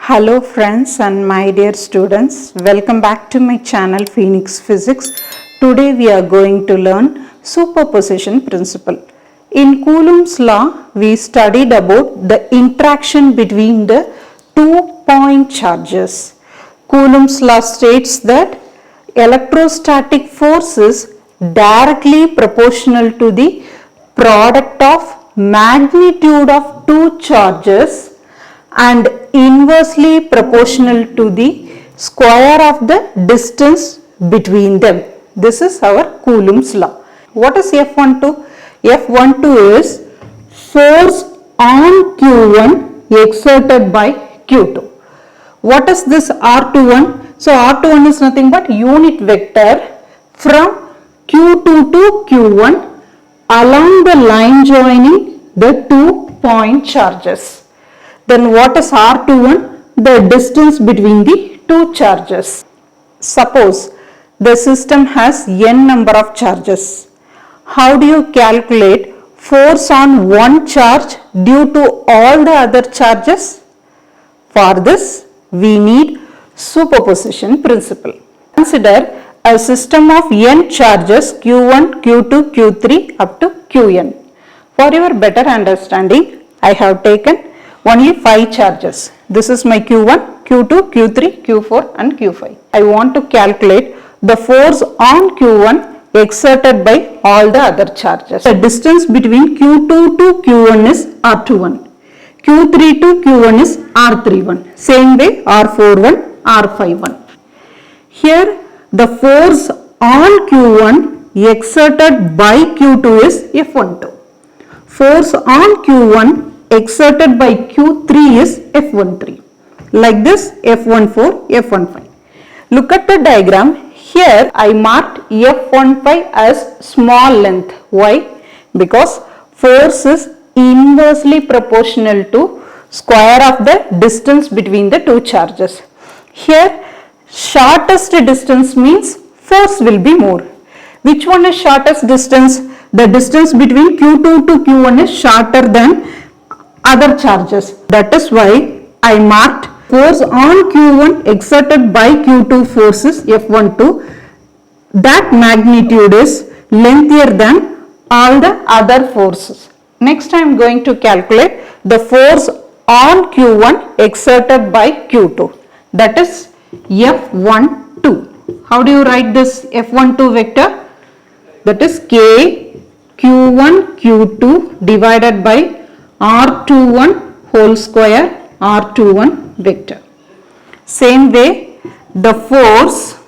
Hello friends and my dear students, welcome back to my channel Phoenix Physics. Today we are going to learn superposition principle. In Coulomb's law, we studied about the interaction between the 2-point charges. Coulomb's law states that electrostatic force is directly proportional to the product of magnitude of two charges and inversely proportional to the square of the distance between them. This is our Coulomb's law. What is F12? F12 is force on Q1 exerted by Q2. What is this R21? So R21 is nothing but unit vector from Q2 to Q1 along the line joining the 2-point charges. Then what is R21? The distance between the two charges. Suppose the system has n number of charges. How do you calculate force on one charge due to all the other charges? For this, we need superposition principle. Consider a system of n charges Q1, Q2, Q3 up to Qn. For your better understanding, I have taken only 5 charges. This is my Q1, Q2, Q3, Q4 and Q5. I want to calculate the force on Q1 exerted by all the other charges. The distance between Q2 to Q1 is R21. Q3 to Q1 is R31. Same way R41, R51. Here the force on Q1 exerted by Q2 is F12. Force on Q1 exerted by Q3 is F13. Like this F14, F15. Look at the diagram. Here I marked F15 as small length. Why? Because force is inversely proportional to square of the distance between the two charges. Here shortest distance means force will be more. Which one is shortest distance? The distance between Q2 to Q1 is shorter than other charges. That is why I marked force on Q1 exerted by Q2 force is F12. That magnitude is lengthier than all the other forces. Next I am going to calculate the force on Q1 exerted by Q2. That is F12. How do you write this F12 vector? That is K Q1 Q2 divided by R21 whole square R21 vector. Same way the force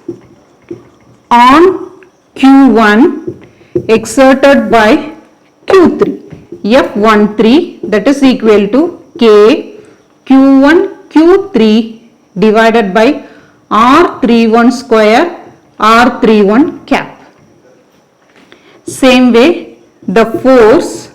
on Q1 exerted by Q3 F13, that is equal to K Q1 Q3 divided by R31 square R31 cap. Same way the force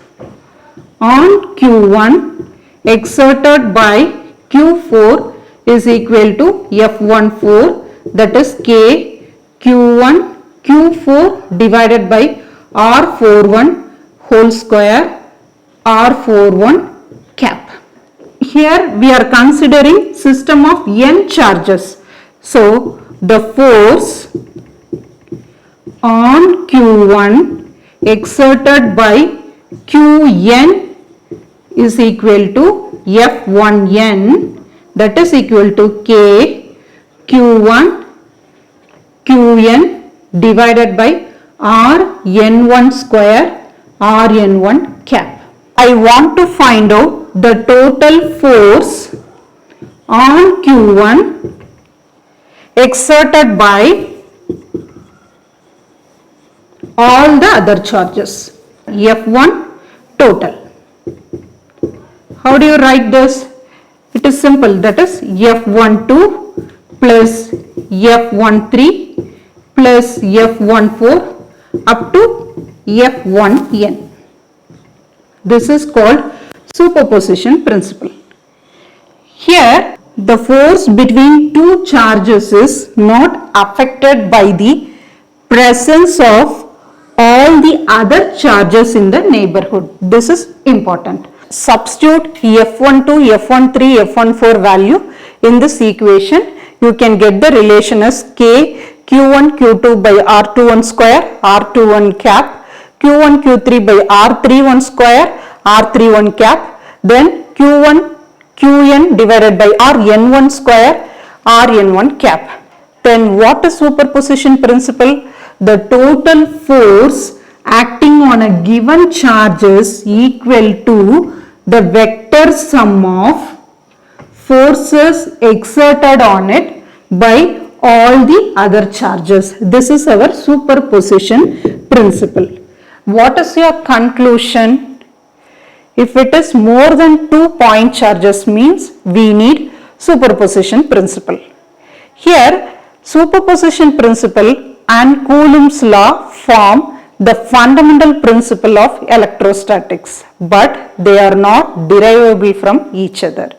on Q1 exerted by Q4 is equal to F14, that is K Q1 Q4 divided by R41 whole square R41 cap. Here we are considering system of n charges. So the force on Q1 exerted by Qn is equal to F1n, that is equal to K Q1 Qn divided by Rn1 square Rn1 cap. I want to find out the total force on Q1 exerted by all the other charges. F1 total. How do you write this? It is simple, that is F12 plus F13 plus F14 up to F1n. This is called superposition principle. Here the force between two charges is not affected by the presence of all the other charges in the neighborhood. This is important. Substitute F12, F13, F14 value In this equation, you can get the relation as K Q1 Q2 by R21 square R21 cap, Q1 Q3 by R31 square R31 cap, then Q1 Qn divided by Rn1 square Rn1 cap. Then what is superposition principle? The total force acting on a given charge is equal to the vector sum of forces exerted on it by all the other charges. This is our superposition principle. What is your conclusion? If it is more than 2 point charges means we need superposition principle. Here superposition principle and Coulomb's law form the fundamental principle of electrostatics, but they are not derivable from each other.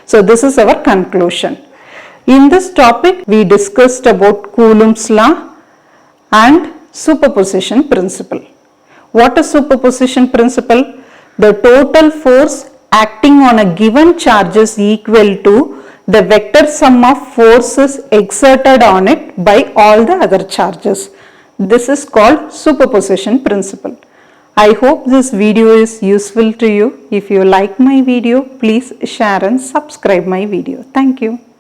So this is our conclusion. In this topic we discussed about Coulomb's law and superposition principle. What is superposition principle? The total force acting on a given charge is equal to the vector sum of forces exerted on it by all the other charges. This is called superposition principle. I hope this video is useful to you. If you like my video, please share and subscribe my video. Thank you.